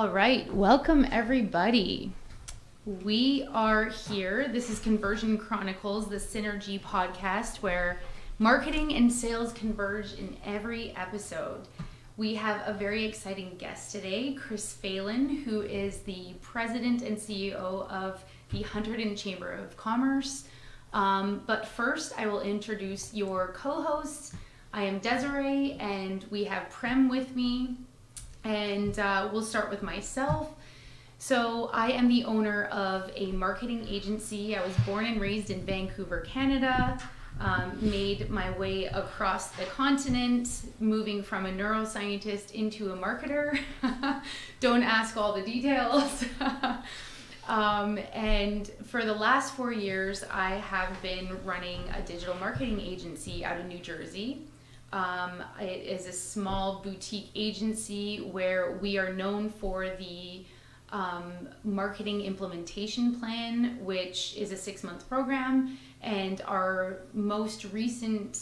All right, welcome everybody. We are here. This is Conversion Chronicles, the Synergy podcast where marketing and sales converge in every episode. We have a very exciting guest today, Chris Phelan, who is the president and CEO of the Hunterdon Chamber of Commerce. But first, I will introduce your co-hosts. I am Desiree, and we have Prem with me. And we'll start with myself. So I am the owner of a marketing agency. I was born and raised in Vancouver, Canada, made my way across the continent, moving from a neuroscientist into a marketer. Don't ask all the details. And for the last 4 years, I have been running a digital marketing agency out of New Jersey. It is a small boutique agency where we are known for the marketing implementation plan, which is a 6-month program. And our most recent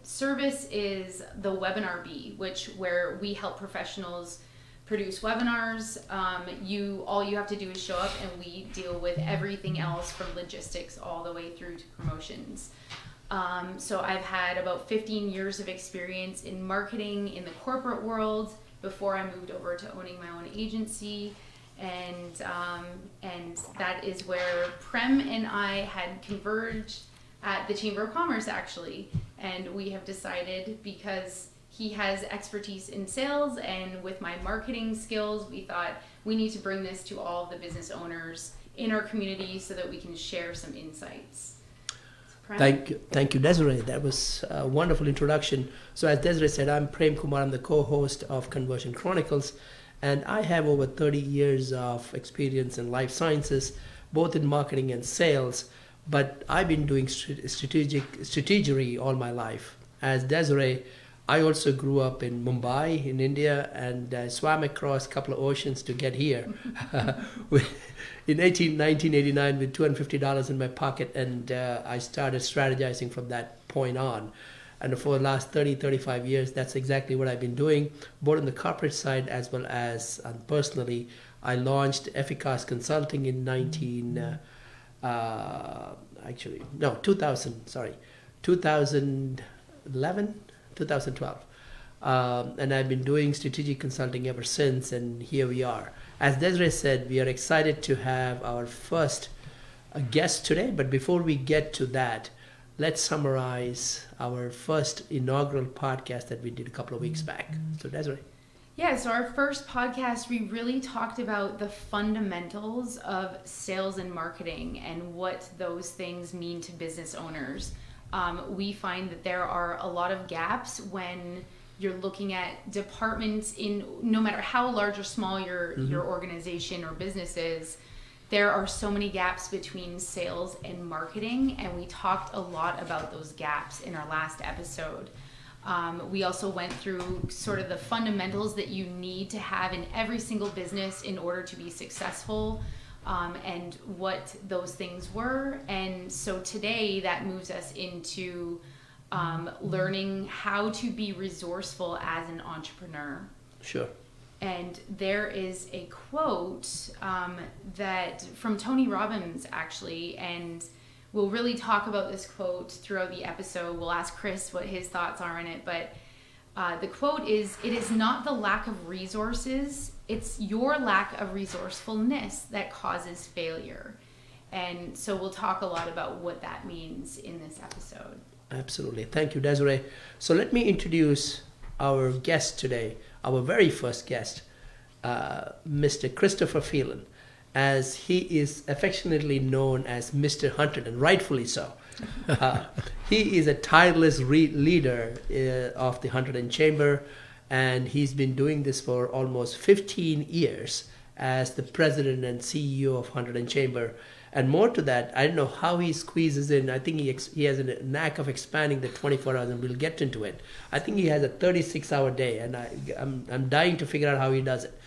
service is the Webinar Bee, where we help professionals produce webinars. All you have to do is show up, and we deal with everything else from logistics all the way through to promotions. So I've had about 15 years of experience in marketing in the corporate world before I moved over to owning my own agency. And that is where Prem and I had converged at the Chamber of Commerce, actually. And we have decided, because he has expertise in sales and with my marketing skills, we thought we need to bring this to all of the business owners in our community so that we can share some insights. Thank you, Desiree. That was a wonderful introduction. So as Desiree said, I'm Prem Kumar. I'm the co-host of Conversion Chronicles, and I have over 30 years of experience in life sciences, both in marketing and sales, but I've been doing strategy all my life. As Desiree, I also grew up in Mumbai in India, and swam across a couple of oceans to get here. In 1989 with $250 in my pocket, and I started strategizing from that point on. And for the last 35 years, that's exactly what I've been doing, both on the corporate side as well as personally. I launched Efficace Consulting in 2012. And I've been doing strategic consulting ever since, and here we are. As Desiree said, we are excited to have our first guest today, but before we get to that, let's summarize our first inaugural podcast that we did a couple of weeks back. So Desiree. Yeah, so our first podcast, we really talked about the fundamentals of sales and marketing and what those things mean to business owners. We find that there are a lot of gaps when you're looking at departments in no matter how large or small your organization or business is. There are so many gaps between sales and marketing, and we talked a lot about those gaps in our last episode. We also went through sort of the fundamentals that you need to have in every single business in order to be successful, and what those things were. And so today that moves us into learning how to be resourceful as an entrepreneur. Sure. And there is a quote that from Tony Robbins, actually, and we'll really talk about this quote throughout the episode. We'll ask Chris what his thoughts are on it, but the quote is, "It is not the lack of resources, it's your lack of resourcefulness that causes failure." And so we'll talk a lot about what that means in this episode. Absolutely. Thank you, Desiree. So let me introduce our guest today, our very first guest, Mr. Christopher Phelan, as he is affectionately known as Mr. Hunterdon, rightfully so. He is a tireless leader of the Hunterdon Chamber, and he's been doing this for almost 15 years as the president and CEO of Hunterdon Chamber. And more to that, I don't know how he squeezes in. I think he has a knack of expanding the 24 hours, and we'll get into it. I think he has a 36-hour day, and I'm dying to figure out how he does it.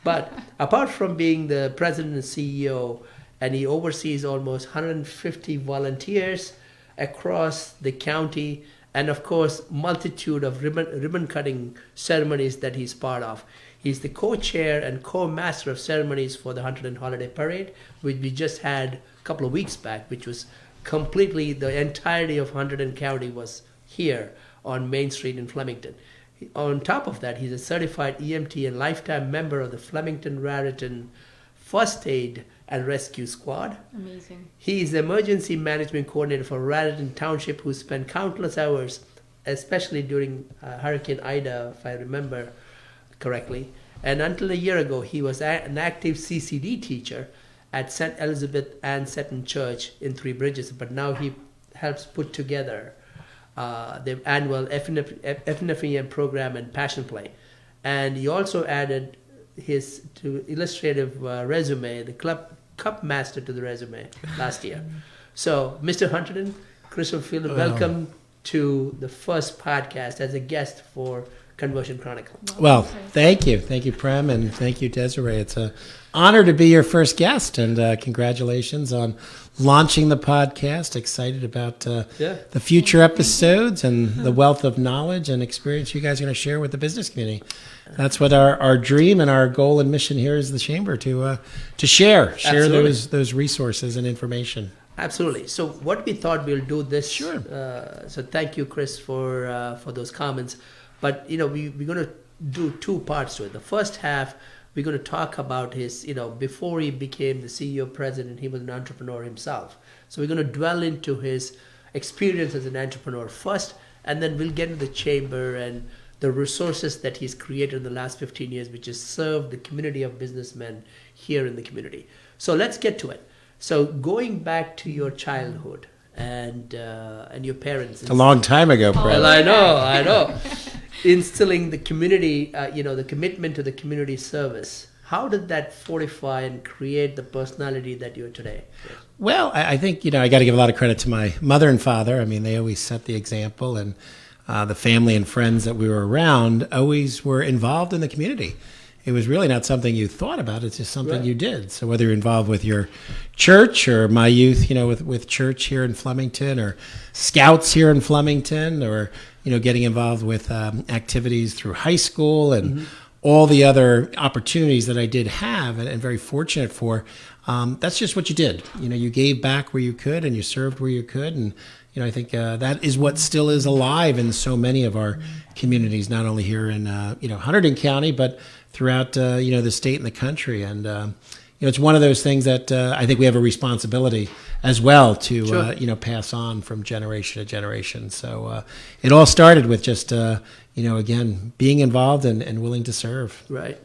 But apart from being the president and CEO, and he oversees almost 150 volunteers across the county and of course, multitude of ribbon cutting ceremonies that he's part of. He's the co-chair and co-master of ceremonies for the Hunterdon Holiday Parade, which we just had a couple of weeks back, which was completely, the entirety of Hunterdon County was here on Main Street in Flemington. On top of that, he's a certified EMT and lifetime member of the Flemington-Raritan First Aid and Rescue Squad. Amazing. He is the emergency management coordinator for Raritan Township, who spent countless hours, especially during Hurricane Ida, if I remember correctly. And until a year ago, he was an active CCD teacher at St. Elizabeth Ann Seton Church in Three Bridges, but now he helps put together the annual FNFEM program and Passion Play. And he also added his to illustrative resume, the cup master to the resume last year. So, Mr. Hunterdon, Chris Phelan, welcome to the first podcast as a guest for Conversion Chronicle. Well, thank you, Prem, and thank you, Desiree. It's an honor to be your first guest, and congratulations on launching the podcast. Excited about the future episodes and the wealth of knowledge and experience you guys are going to share with the business community. That's what our dream and our goal and mission here is the Chamber, to share those resources and information. Absolutely. So what we thought we'll do this. Sure. So thank you, Chris, for those comments. But we're going to do two parts to it. The first half, we're going to talk about his, before he became the CEO president, he was an entrepreneur himself. So we're going to dwell into his experience as an entrepreneur first, and then we'll get into the chamber and the resources that he's created in the last 15 years, which has served the community of businessmen here in the community. So let's get to it. So going back to your childhood and your parents. It's a long time ago, Brett. Well, I know. Instilling the community, the commitment to the community service. How did that fortify and create the personality that you are today? Well, I think, I got to give a lot of credit to my mother and father. I mean, they always set the example, and the family and friends that we were around always were involved in the community. It was really not something you thought about. It's just something you did. So whether you're involved with your church or my youth, with church here in Flemington, or scouts here in Flemington, or, getting involved with activities through high school and all the other opportunities that I did have and very fortunate for, that's just what you did. You gave back where you could and you served where you could. And, I think that is what still is alive in so many of our communities, not only here in, Hunterdon County, but throughout, the state and the country. And, it's one of those things that I think we have a responsibility as well to, pass on from generation to generation. So it all started with just, again, being involved and willing to serve. Right.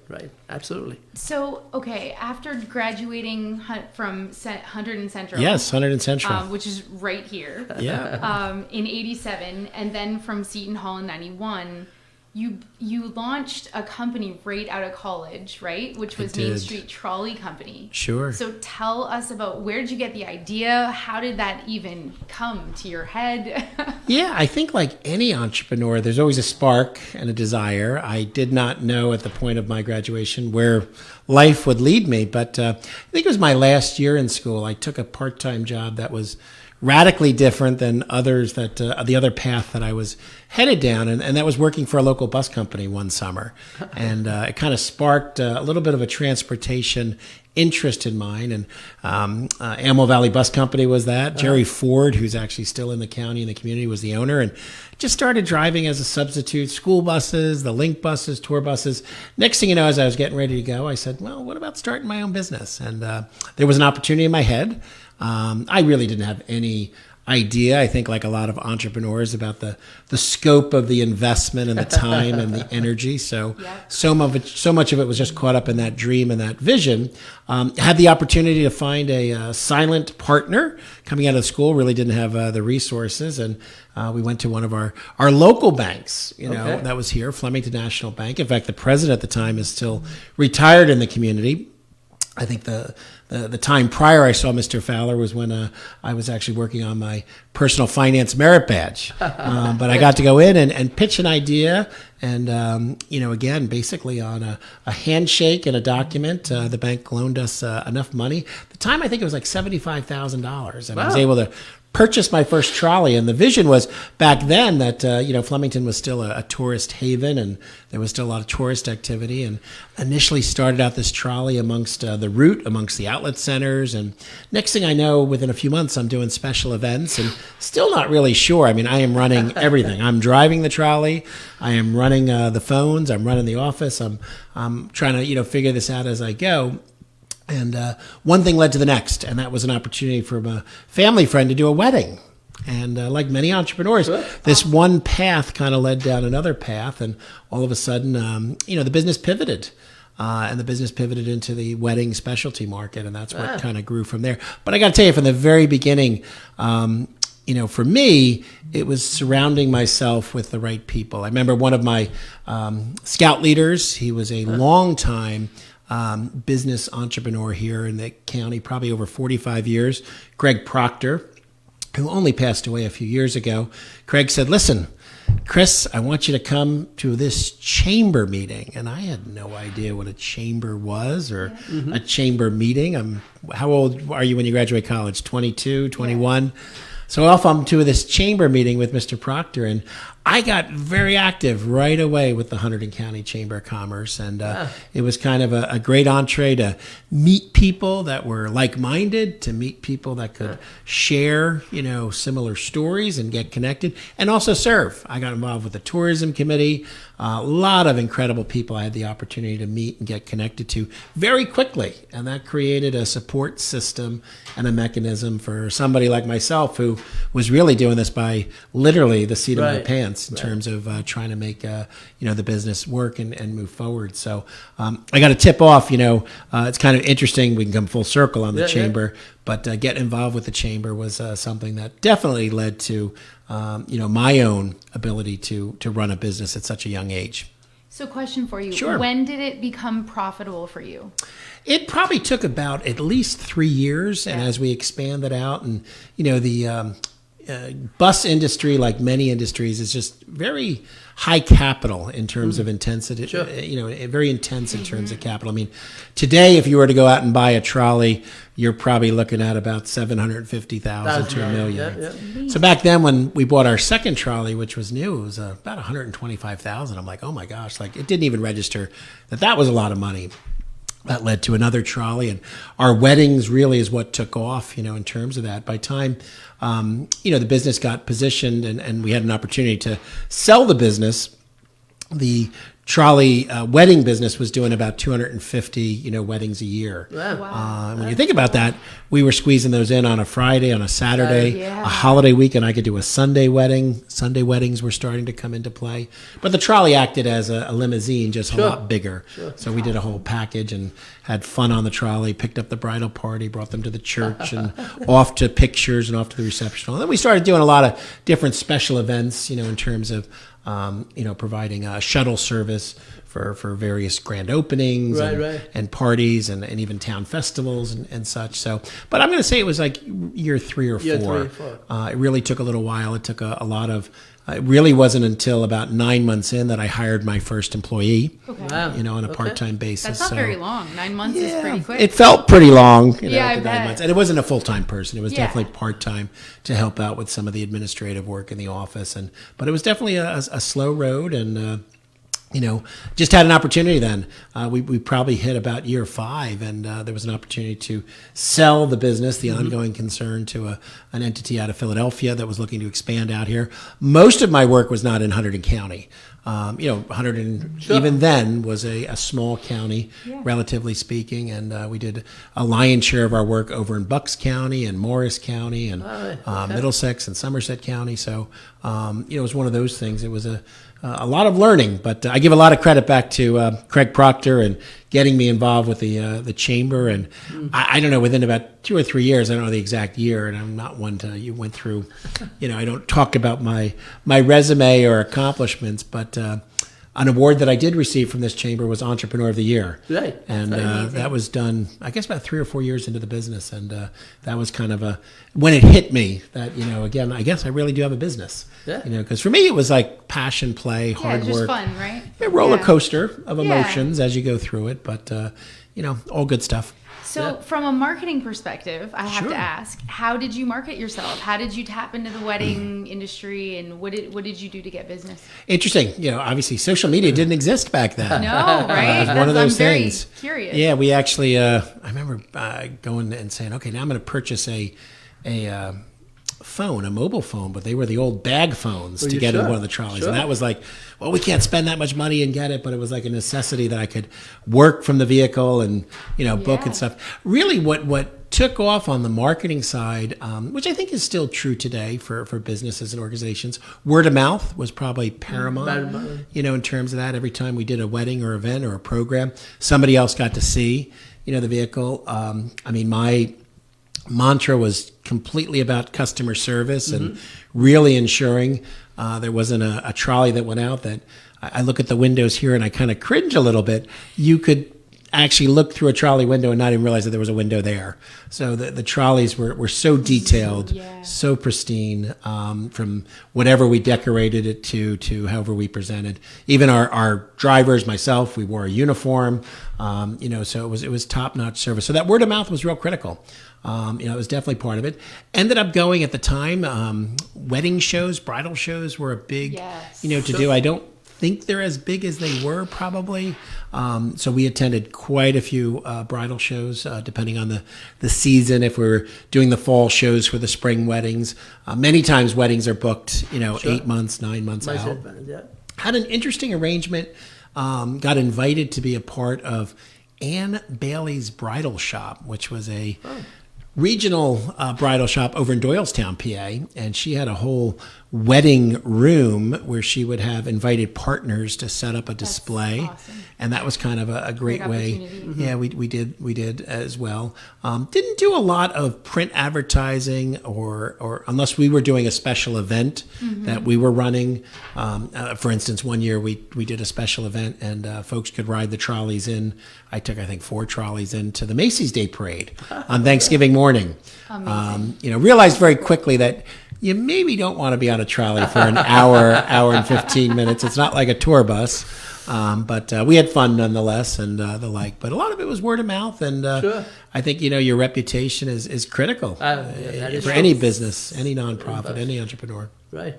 Absolutely. So, okay, after graduating from Hunterdon Central. Yes, Hunterdon Central. Which is right here. Yeah. In 87, and then from Seton Hall in 91, you launched a company right out of college, right? Which was Main Street Trolley Company. Sure. So tell us about, where did you get the idea? How did that even come to your head? Yeah, I think like any entrepreneur, there's always a spark and a desire. I did not know at the point of my graduation where life would lead me, but I think it was my last year in school. I took a part-time job that was radically different than others, that the other path that I was headed down, and that was working for a local bus company one summer. And it kind of sparked a little bit of a transportation interest in mine. And Ammo Valley Bus Company was that. Jerry Ford, who's actually still in the county and the community, was the owner, and just started driving as a substitute school buses, the link buses, tour buses. Next thing you know, as I was getting ready to go, I said, well, what about starting my own business? And there was an opportunity in my head. I really didn't have any idea, I think, like a lot of entrepreneurs, about the scope of the investment and the time and the energy. So much of it was just caught up in that dream and that vision. Had the opportunity to find a silent partner coming out of school. Really didn't have the resources, and we went to one of our local banks, that was here, Flemington National Bank. In fact, the president at the time is still retired in the community. I think the time prior I saw Mr. Fowler was when I was actually working on my personal finance merit badge. But I got to go in and pitch an idea, and again, basically on a handshake and a document, the bank loaned us enough money. At the time, I think it was like $75,000, and I was able to purchased my first trolley. And the vision was back then that, Flemington was still a tourist haven and there was still a lot of tourist activity. And initially started out this trolley amongst the route, amongst the outlet centers. And next thing I know, within a few months, I'm doing special events and still not really sure. I mean, I am running everything. I'm driving the trolley. I am running the phones. I'm running the office. I'm trying to, figure this out as I go. And one thing led to the next, and that was an opportunity from a family friend to do a wedding. And like many entrepreneurs, this one path kind of led down another path, and all of a sudden, the business pivoted. And the business pivoted into the wedding specialty market, and that's what kind of grew from there. But I got to tell you, from the very beginning, for me, it was surrounding myself with the right people. I remember one of my scout leaders. He was a long time business entrepreneur here in the county, probably over 45 years, Greg Proctor, who only passed away a few years ago. Craig said, "Listen, Chris, I want you to come to this chamber meeting." And I had no idea what a chamber was or a chamber meeting. How old are you when you graduate college? 22, 21? Yeah. So off I'm to this chamber meeting with Mr. Proctor, and I got very active right away with the Hunterdon County Chamber of Commerce, and it was kind of a great entree to meet people that were like-minded, to meet people that could share, similar stories and get connected, and also serve. I got involved with the tourism committee. A lot of incredible people I had the opportunity to meet and get connected to very quickly, and that created a support system and a mechanism for somebody like myself who was really doing this by literally the seat of my pants in terms of trying to make the business work and move forward. So I got to tip off. It's kind of interesting. We can come full circle on the chamber, but getting involved with the chamber was something that definitely led to my own ability to run a business at such a young age. So, question for you: Sure. When did it become profitable for you? It probably took about at least 3 years, and as we expanded out, and the bus industry, like many industries, is just very high capital in terms of intensity. Sure. Very intense in terms of capital. I mean, today, if you were to go out and buy a trolley, you're probably looking at about $750,000 to $1 million. So back then, when we bought our second trolley, which was new, it was about $125,000. I'm like, oh my gosh! Like, it didn't even register that was a lot of money. That led to another trolley, and our weddings really is what took off, in terms of that. By time, the business got positioned and we had an opportunity to sell the business, the trolley wedding business was doing about 250, weddings a year. Wow. When you think about that, we were squeezing those in on a Friday, on a Saturday, a holiday weekend. I could do a Sunday wedding. Sunday weddings were starting to come into play. But the trolley acted as a limousine, just a lot bigger. Sure. So we did a whole package and had fun on the trolley, picked up the bridal party, brought them to the church, and off to pictures and off to the reception. And then we started doing a lot of different special events, in terms of providing a shuttle service for various grand openings and parties and even town festivals and such. So, but I'm going to say it was like year 3 or 4. It really took a little while. It took a lot of. It really wasn't until about 9 months in that I hired my first employee. Okay. On a part-time basis. That's not very long. 9 months is pretty quick. It felt pretty long. I 9 bet. months, and it wasn't a full-time person. It was definitely part-time to help out with some of the administrative work in the office, but it was definitely a slow road, and just had an opportunity then. We probably hit about year 5, and there was an opportunity to sell the business, the ongoing concern, to an entity out of Philadelphia that was looking to expand out here. Most of my work was not in Hunterdon County. Hunterdon, even then, was a small county, relatively speaking, and we did a lion's share of our work over in Bucks County and Morris County and Middlesex and Somerset County. So, it was one of those things. It was a lot of learning, but I give a lot of credit back to Craig Proctor and getting me involved with the chamber. And I don't know, within about 2 or 3 years, I don't know the exact year, and I'm not one to, you went through, I don't talk about my resume or accomplishments, but an award that I did receive from this chamber was Entrepreneur of the Year. Right. And that was done, I guess, about 3 or 4 years into the business. And that was kind of when it hit me that, again, I guess I really do have a business. Yeah. Because for me, it was like passion, play, hard just work. Fun, right? A roller coaster of emotions as you go through it. But, all good stuff. So Yeah. from a marketing perspective, I have Sure. to ask, how did you market yourself? How did you tap into the wedding industry, and what did you do to get business? Interesting. Obviously social media didn't exist back then. No, right? It's one of those I'm very things. curious. Yeah, we actually. I remember going and saying, "Okay, now I'm going to purchase a phone, a mobile phone," but they were the old bag phones to you get in sure? one of the trolleys, Sure. and that was like, well, we can't spend that much money and get it, but it was like a necessity that I could work from the vehicle and book Yeah. and stuff. Really, what took off on the marketing side, which I think is still true today for businesses and organizations, word of mouth was probably paramount. In terms of that, every time we did a wedding or event or a program, somebody else got to see the vehicle. My mantra was completely about customer service and really ensuring there wasn't a trolley that went out that I look at the windows here and I kind of cringe a little bit. You could actually look through a trolley window and not even realize that there was a window there. So the trolleys were so detailed, Yeah. so pristine, from whatever we decorated it to however we presented. Even our drivers, myself, we wore a uniform, so it was top-notch service. So that word of mouth was real critical. It was definitely part of it. Ended up going at the time, wedding shows, bridal shows were a big, Yes. to do. I don't think they're as big as they were probably. So we attended quite a few bridal shows, depending on the season. If we were doing the fall shows for the spring weddings, many times weddings are booked, 8 months, 9 months out. Yeah. Had an interesting arrangement. Got invited to be a part of Ann Bailey's Bridal Shop, which was a regional bridal shop over in Doylestown, PA, and she had a whole wedding room where she would have invited partners to set up a display. awesome. And that was kind of a great way. opportunity. Yeah, we did as well. Didn't do a lot of print advertising or unless we were doing a special event that we were running. For instance, one year we did a special event and folks could ride the trolleys in. I took, I think, 4 trolleys into the Macy's Day Parade on Thanksgiving morning. Realized very quickly that you maybe don't want to be on a trolley for an hour and 15 minutes. It's not like a tour bus. But we had fun nonetheless and the like. But a lot of it was word of mouth. And Sure. I think, your reputation is critical that is for true. any business, any nonprofit, any entrepreneur. Right.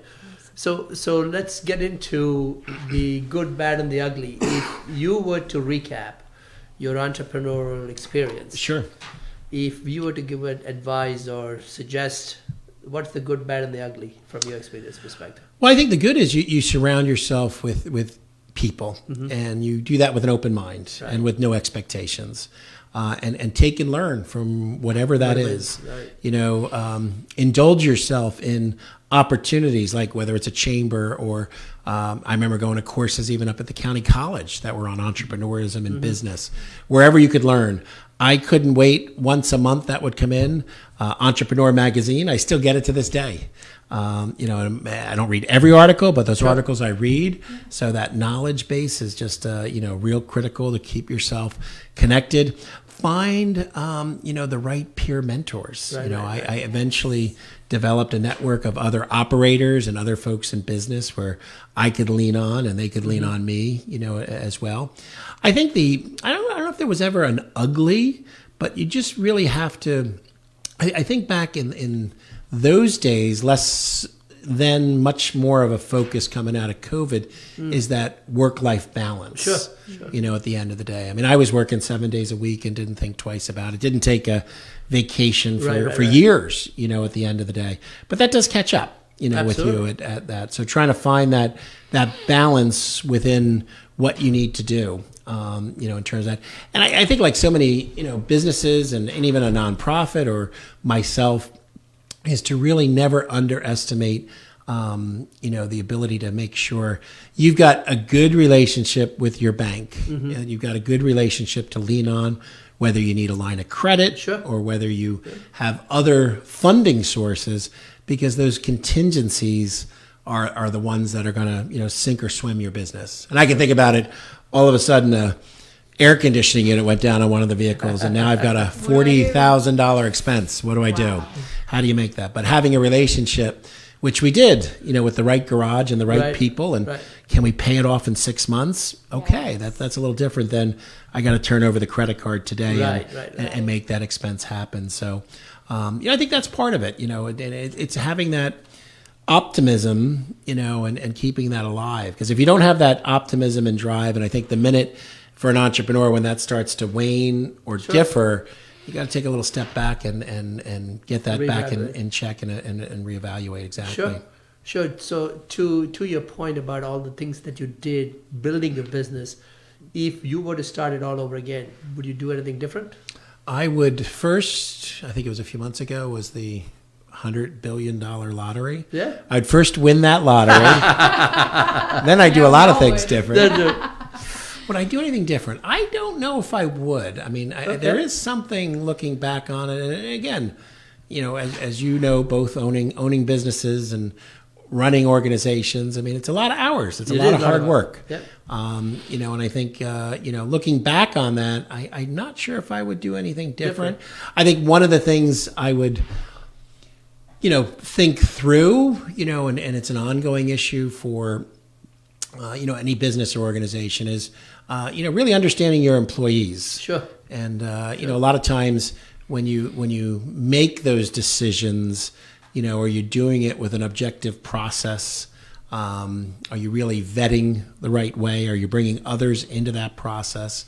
So let's get into the good, bad, and the ugly. If you were to recap your entrepreneurial experience, Sure. if you were to give advice or suggest what's the good, bad, and the ugly from your experience perspective? Well, I think the good is you surround yourself with people and you do that with an open mind and with no expectations. And take and learn from whatever that is. Right. Indulge yourself in opportunities, like whether it's a chamber or I remember going to courses even up at the county college that were on entrepreneurism and business, wherever you could learn. I couldn't wait. Once a month that would come in, Entrepreneur Magazine. I still get it to this day. I don't read every article, but those articles I read. So that knowledge base is just, real critical to keep yourself connected. Find, the right peer mentors. Right. I eventually developed a network of other operators and other folks in business where I could lean on and they could lean on me, as well. I think I don't know if there was ever an ugly, but you just really have to, I think back in those days, less than much more of a focus coming out of COVID is that work-life balance. Sure. At the end of the day. I mean, I was working 7 days a week and didn't think twice about it. Didn't take a vacation for years, at the end of the day. But that does catch up, with you at that. So trying to find that balance within what you need to do, in terms of that. And I think like so many, businesses and even a nonprofit or myself, is to really never underestimate, the ability to make sure you've got a good relationship with your bank. And you've got a good relationship to lean on, whether you need a line of credit or whether you have other funding sources, because those contingencies are the ones that are going to, sink or swim your business. And I can think about it, all of a sudden, air conditioning unit went down on one of the vehicles, and now I've got a $40,000 expense. What do I do? How do you make that? But having a relationship which we did, with the right garage and the right Right. people. And Right. can we pay it off in 6 months? Okay, Yes. that's a little different than I got to turn over the credit card today Right. and make that expense happen. So, I think that's part of it. It's having that optimism, and keeping that alive. Because if you don't have that optimism and drive, and I think the minute for an entrepreneur when that starts to wane or differ, you got to take a little step back and get that back in check and reevaluate exactly. Sure. So to your point about all the things that you did building your business, if you were to start it all over again, would you do anything different? I would first, I think it was a few months ago, was the $100 billion lottery. Yeah. I'd first win that lottery. Then I'd do a lot of things different. Would I do anything different? I don't know if I would. I mean, there is something looking back on it. And again, as you know, both owning businesses and running organizations, I mean, it's a lot of hours. It's a lot of hard work. Yep. And I think, looking back on that, I'm not sure if I would do anything different. I think one of the things I would, think through, and it's an ongoing issue for, any business or organization is, really understanding your employees. Sure. And, a lot of times when you make those decisions, are you doing it with an objective process? Are you really vetting the right way? Are you bringing others into that process?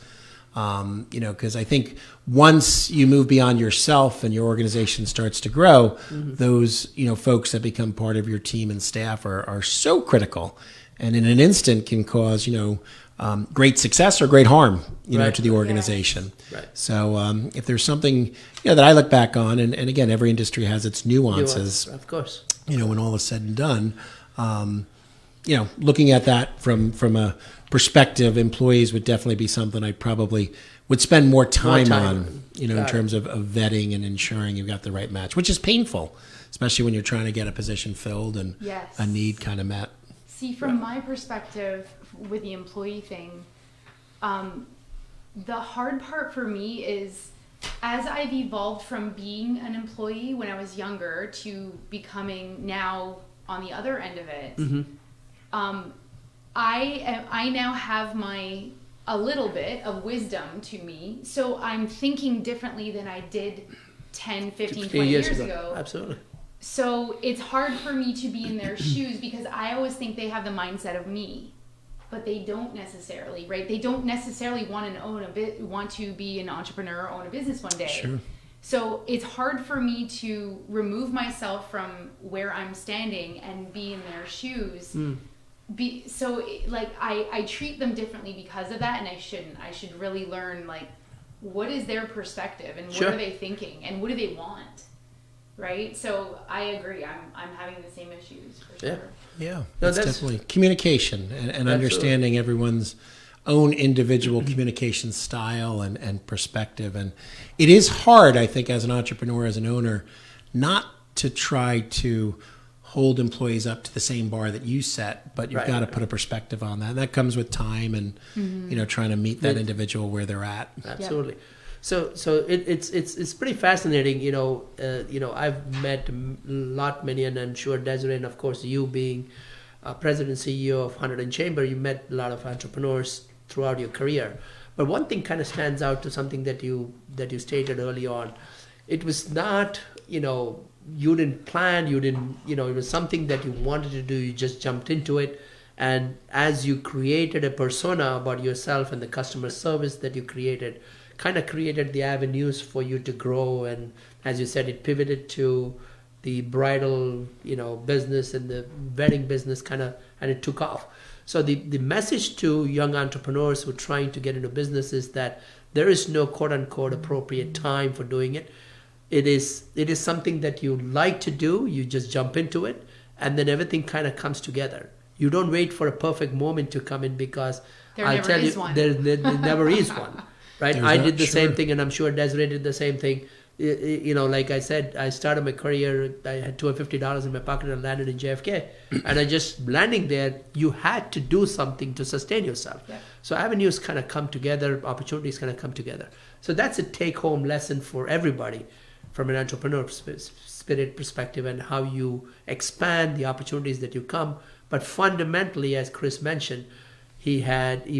Because I think once you move beyond yourself and your organization starts to grow, those, folks that become part of your team and staff are so critical, and in an instant can cause, great success or great harm, to the organization. Right. So if there's something, that I look back on, and again, every industry has its nuances, Of course. when all is said and done, looking at that from a perspective, employees would definitely be something I probably would spend more time on, in terms of vetting and ensuring you've got the right match, which is painful, especially when you're trying to get a position filled and Yes. a need kind of met. See, from my perspective with the employee thing, the hard part for me is as I've evolved from being an employee when I was younger to becoming now on the other end of it, I now have a little bit of wisdom to me, so I'm thinking differently than I did 10, 15, 20 years ago. Absolutely. So it's hard for me to be in their shoes because I always think they have the mindset of me, but they don't necessarily, right? They don't necessarily want to be an entrepreneur or own a business one day. Sure. So it's hard for me to remove myself from where I'm standing and be in their shoes. I treat them differently because of that, and I shouldn't. I should really learn what is their perspective and what are they thinking and what do they want. Right, so I agree. I'm having the same issues for sure. Yeah, No, that's definitely communication and understanding everyone's own individual communication style and perspective. And it is hard, I think, as an entrepreneur, as an owner, not to try to hold employees up to the same bar that you set, but you've got to put a perspective on that. And that comes with time and trying to meet that individual where they're at. Absolutely. So it's pretty fascinating. I've met many, and I'm sure Desiree, and of course you being president and CEO of Hunterdon Chamber, you met a lot of entrepreneurs throughout your career. But one thing kind of stands out to something that you stated early on. It was not, you didn't plan, it was something that you wanted to do. You just jumped into it. And as you created a persona about yourself and the customer service that you created, kind of created the avenues for you to grow. And as you said, it pivoted to the bridal, business and the wedding business and it took off. So the message to young entrepreneurs who are trying to get into business is that there is no quote unquote appropriate time for doing it. It is something that you like to do. You just jump into it and then everything kind of comes together. You don't wait for a perfect moment to come in because there never is one. Right, I did the same thing, and I'm sure Desiree did the same thing. Like I said, I started my career. I had $250 in my pocket and landed in JFK, and I just landing there. You had to do something to sustain yourself. Yeah. So avenues kind of come together, opportunities kind of come together. So that's a take-home lesson for everybody, from an entrepreneur spirit perspective and how you expand the opportunities that you come. But fundamentally, as Chris mentioned, he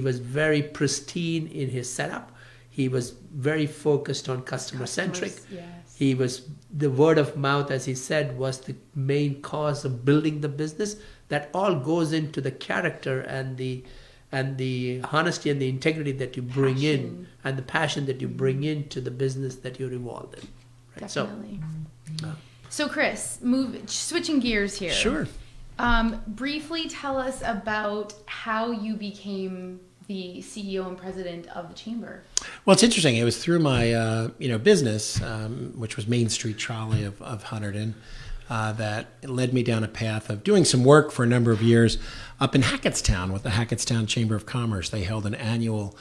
was very pristine in his setup. He was very focused on customer centric. Yes. He was, the word of mouth, as he said, was the main cause of building the business. That all goes into the character and the honesty and the integrity that you bring in, and the passion that you bring into the business that you're involved in. Right? Definitely. So Chris, switching gears here. Sure. Briefly tell us about how you became the CEO and president of the chamber. Well, it's interesting. It was through my business, which was Main Street Trolley of Hunterdon, that led me down a path of doing some work for a number of years up in Hackettstown with the Hackettstown Chamber of Commerce. They held an annual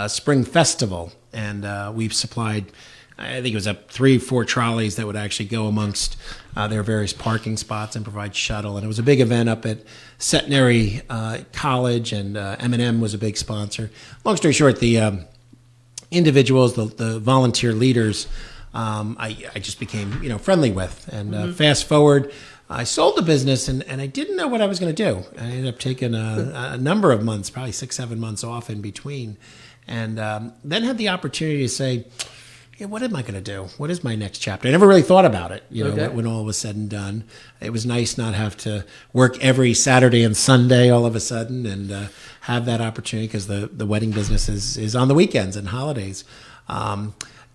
spring festival, and we've supplied, I think it was 3-4 trolleys that would actually go amongst their various parking spots and provide shuttle. And it was a big event up at Centenary College, and M&M was a big sponsor. Long story short, the individuals, the volunteer leaders, I just became friendly with. And fast forward, I sold the business, and I didn't know what I was going to do. I ended up taking a number of months, probably 6-7 months off in between, and then had the opportunity to say, yeah, what am I going to do? What is my next chapter? I never really thought about it, when all was said and done. It was nice not have to work every Saturday and Sunday all of a sudden, and have that opportunity, because the wedding business is on the weekends and holidays.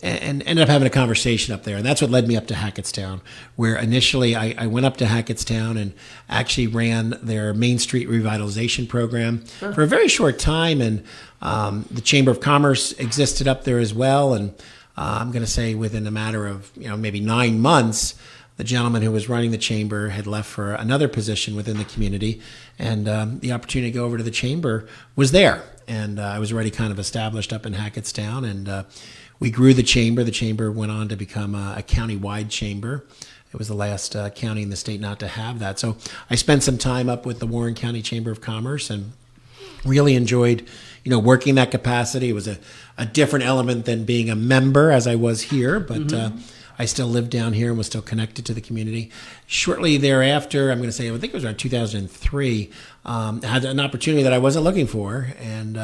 And ended up having a conversation up there. And that's what led me up to Hackettstown, where initially I went up to Hackettstown and actually ran their Main Street revitalization program for a very short time. And the Chamber of Commerce existed up there as well. And I'm going to say within a matter of maybe 9 months, the gentleman who was running the chamber had left for another position within the community, and the opportunity to go over to the chamber was there. And I was already kind of established up in Hackettstown, and we grew the chamber. The chamber went on to become a county-wide chamber. It was the last county in the state not to have that. So I spent some time up with the Warren County Chamber of Commerce and really enjoyed, working that capacity. It was a different element than being a member as I was here, but I still lived down here and was still connected to the community. Shortly thereafter, I'm going to say, I think it was around 2003, I had an opportunity that I wasn't looking for, and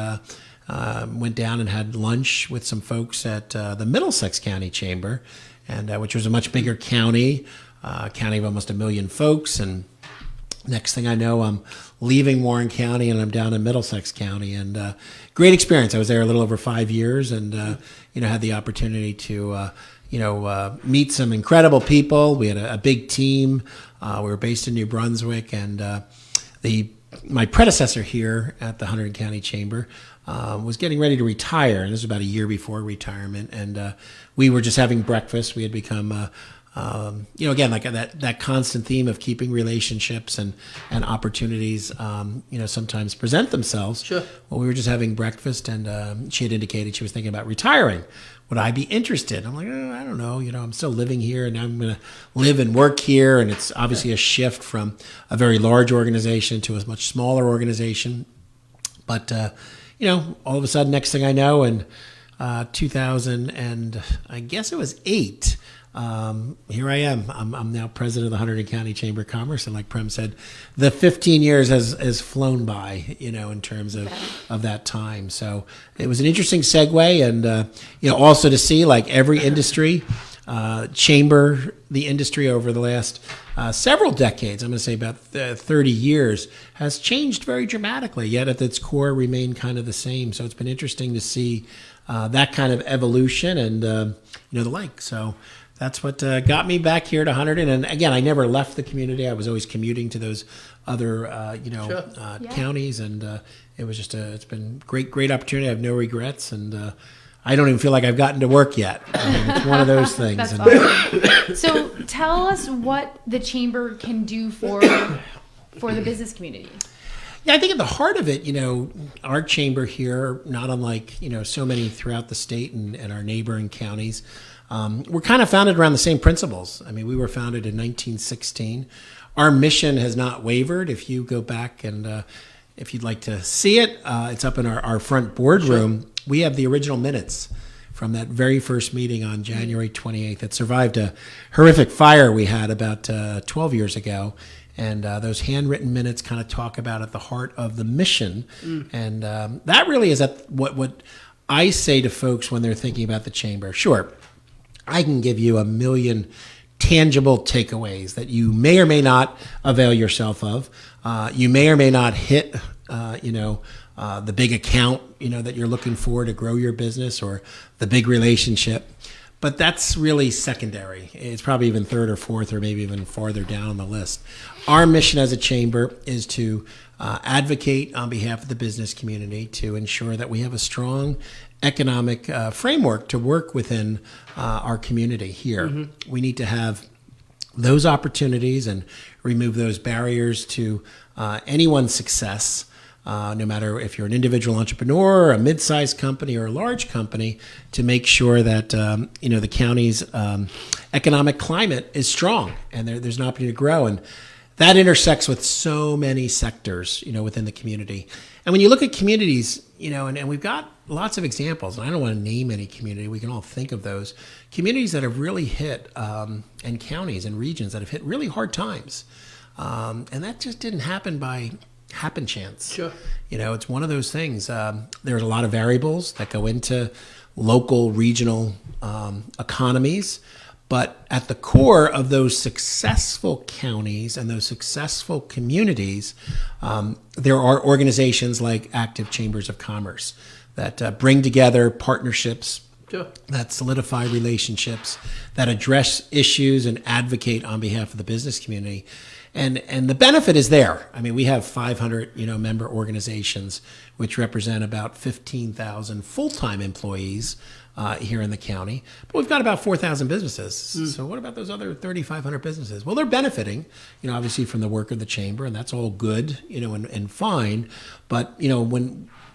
went down and had lunch with some folks at the Middlesex County Chamber, and which was a much bigger county of almost 1 million folks. And next thing I know, I'm leaving Warren County and I'm down in Middlesex County, and great experience. I was there a little over 5 years, and had the opportunity to meet some incredible people. We had a big team. We were based in New Brunswick, and my predecessor here at the Hunterdon County Chamber was getting ready to retire, and this was about a year before retirement. And we were just having breakfast. We had become, again, like that constant theme of keeping relationships and opportunities, sometimes present themselves. Sure. Well, we were just having breakfast, and she had indicated she was thinking about retiring. Would I be interested? I'm like, I don't know. I'm still living here, and I'm going to live and work here. And it's obviously a shift from a very large organization to a much smaller organization. But, all of a sudden, next thing I know, in 2000, and I guess it was 8, here I am. I'm now president of the Hunterdon County Chamber of Commerce, and like Prem said, the 15 years has flown by, in terms of that time. So it was an interesting segue, and also to see, like every industry, chamber, the industry over the last several decades, I'm going to say about 30 years, has changed very dramatically, yet at its core remained kind of the same. So it's been interesting to see that kind of evolution and the like. So that's what got me back here to Hunterdon. And again, I never left the community. I was always commuting to those other, counties. And it was just it's been great opportunity. I have no regrets. And I don't even feel like I've gotten to work yet. It's one of those things. That's awesome. So tell us what the chamber can do for the business community. Yeah, I think at the heart of it, our chamber here, not unlike, so many throughout the state and our neighboring counties, we're kind of founded around the same principles. I mean, we were founded in 1916. Our mission has not wavered. If you go back and if you'd like to see it, it's up in our front boardroom. Sure. We have the original minutes from that very first meeting on January 28th that survived a horrific fire we had about 12 years ago. And those handwritten minutes kind of talk about at the heart of the mission. And that really is what I say to folks when they're thinking about the chamber. Sure, I can give you a million tangible takeaways that you may or may not avail yourself of. You may or may not hit, the big account, that you're looking for to grow your business, or the big relationship. But that's really secondary. It's probably even third or fourth or maybe even farther down on the list. Our mission as a chamber is to advocate on behalf of the business community to ensure that we have a strong economic framework to work within our community here. We need to have those opportunities and remove those barriers to anyone's success. No matter if you're an individual entrepreneur, a mid-sized company, or a large company, to make sure that the county's economic climate is strong and there's an opportunity to grow. And that intersects with so many sectors, within the community. And when you look at communities, and we've got lots of examples, and I don't want to name any community, we can all think of those communities that have really hit, and counties and regions that have hit really hard times. And that just didn't happen by happen chance. Sure. It's one of those things. There's a lot of variables that go into local, regional economies. But at the core of those successful counties and those successful communities, there are organizations like active chambers of commerce that bring together partnerships, sure, that solidify relationships, that address issues and advocate on behalf of the business community. And the benefit is there. I mean, we have 500, member organizations, which represent about 15,000 full-time employees here in the county. But we've got about 4,000 businesses. So what about those other 3,500 businesses? Well, they're benefiting, obviously from the work of the chamber, and that's all good, and fine. But,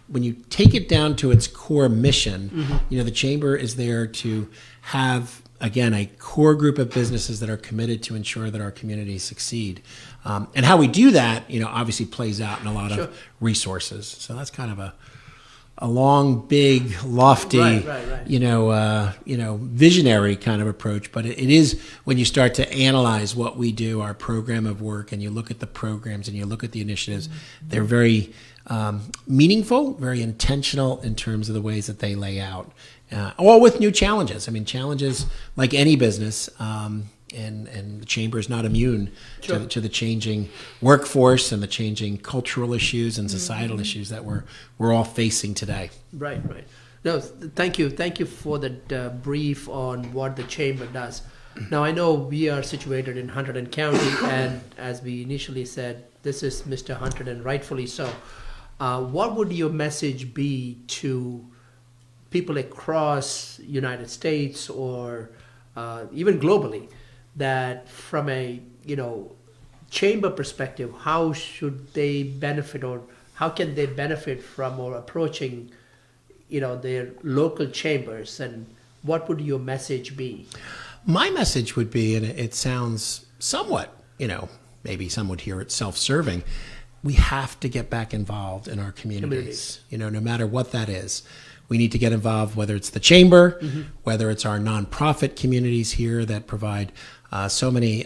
when you take it down to its core mission, the chamber is there to have, again, a core group of businesses that are committed to ensure that our communities succeed. And how we do that, obviously plays out in a lot of resources. So that's kind of a long, big, lofty, visionary kind of approach. But it is when you start to analyze what we do, our program of work, and you look at the programs and you look at the initiatives, they're very meaningful, very intentional in terms of the ways that they lay out. All with new challenges. I mean, challenges like any business, and the chamber is not immune to the changing workforce and the changing cultural issues and societal issues that we're all facing today. Right. No, thank you for that brief on what the chamber does. Now, I know we are situated in Hunterdon County, and as we initially said, this is Mr. Hunterdon, rightfully so. What would your message be to people across United States or even globally, that from a chamber perspective, how should they benefit, or how can they benefit from or approaching their local chambers, and what would your message be? My message would be, and it sounds somewhat, maybe some would hear it self-serving, we have to get back involved in our communities. No matter what that is. We need to get involved, whether it's the chamber, whether it's our nonprofit communities here that provide so many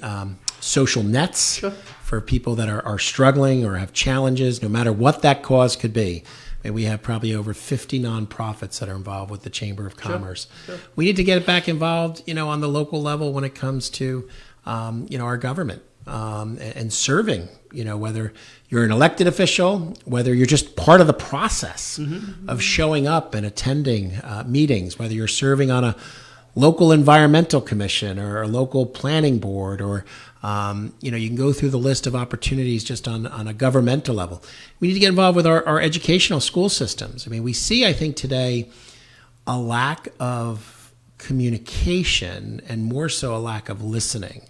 social nets for people that are struggling or have challenges, no matter what that cause could be. I mean, we have probably over 50 nonprofits that are involved with the Chamber of Commerce. We need to get back involved, on the local level when it comes to, our government. And serving, whether you're an elected official, whether you're just part of the process of showing up and attending meetings, whether you're serving on a local environmental commission or a local planning board, or, you can go through the list of opportunities just on a governmental level. We need to get involved with our educational school systems. I mean, we see, I think today, a lack of communication and more so a lack of listening.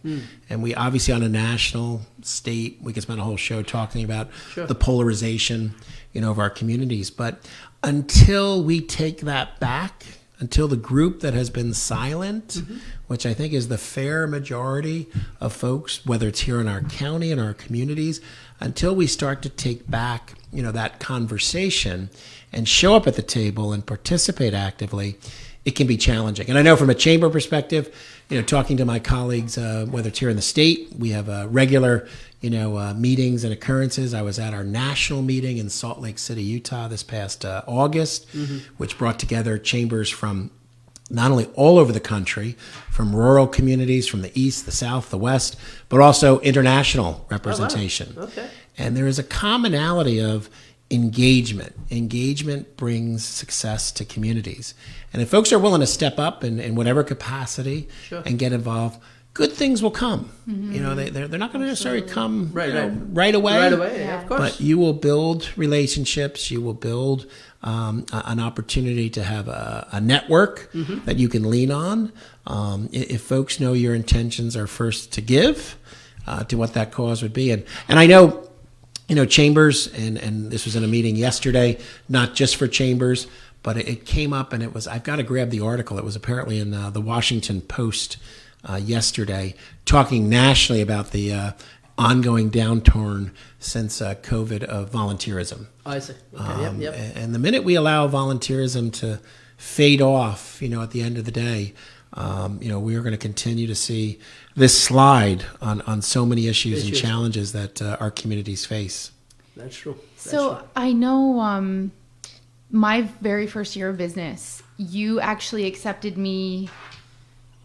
And we obviously on a national, state, we could spend a whole show talking about the polarization, of our communities. But until we take that back, until the group that has been silent, which I think is the fair majority of folks, whether it's here in our county and our communities, until we start to take back, that conversation and show up at the table and participate actively, it can be challenging. And I know from a chamber perspective, talking to my colleagues, whether it's here in the state, we have regular, meetings and occurrences. I was at our national meeting in Salt Lake City, Utah this past August, which brought together chambers from not only all over the country, from rural communities, from the east, the south, the west, but also international representation. Oh, wow. Okay. And there is a commonality of engagement. Engagement brings success to communities. And if folks are willing to step up in whatever capacity and get involved, good things will come. They're not going to necessarily come right away. Right away, Yeah. of course. But you will build relationships. You will build an opportunity to have a network that you can lean on. If folks know your intentions are first to give to what that cause would be. And I know, chambers, and this was in a meeting yesterday, not just for chambers, but it came up, and I've got to grab the article. It was apparently in the Washington Post yesterday, talking nationally about the ongoing downturn since COVID of volunteerism. I see. Okay. Yep. And the minute we allow volunteerism to fade off, at the end of the day, we are going to continue to see this slide on so many issues and challenges that our communities face. That's true. So I know my very first year of business, you actually accepted me,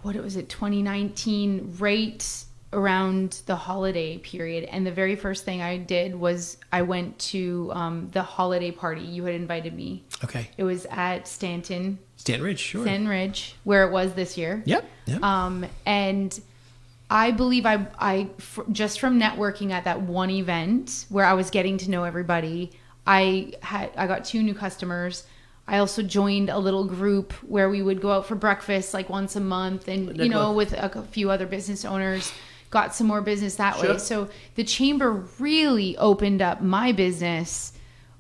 2019, right around the holiday period. And the very first thing I did was I went to the holiday party. You had invited me. Okay. It was at Stanton Ridge, sure. Stanton Ridge, where it was this year. Yep. And I believe I just from networking at that one event where I was getting to know everybody, I got 2 new customers. I also joined a little group where we would go out for breakfast like once a month, and with a few other business owners, got some more business that way. So the chamber really opened up my business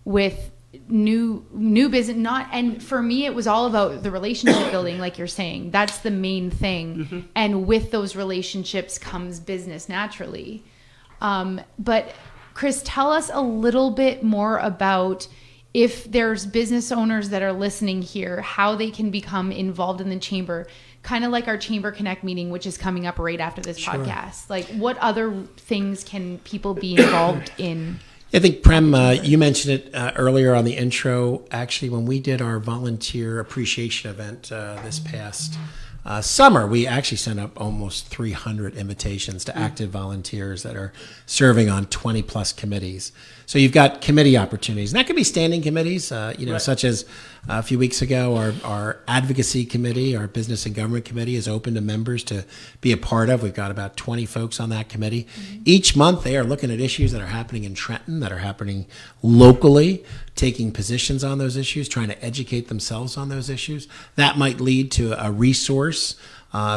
with new business. And for me, it was all about the relationship building, like you're saying. That's the main thing. And with those relationships comes business naturally. But Chris, tell us a little bit more about, if there's business owners that are listening here, how they can become involved in the chamber, kind of like our Chamber Connect meeting, which is coming up right after this podcast. Like, what other things can people be involved in? I think, Prem, you mentioned it earlier on the intro. Actually, when we did our volunteer appreciation event this past summer, we actually sent up almost 300 invitations to active volunteers that are serving on 20 plus committees. So you've got committee opportunities, and that could be standing committees, such as a few weeks ago, our advocacy committee, our business and government committee is open to members to be a part of. We've got about 20 folks on that committee. Each month they are looking at issues that are happening in Trenton, that are happening locally, taking positions on those issues, trying to educate themselves on those issues. That might lead to a resource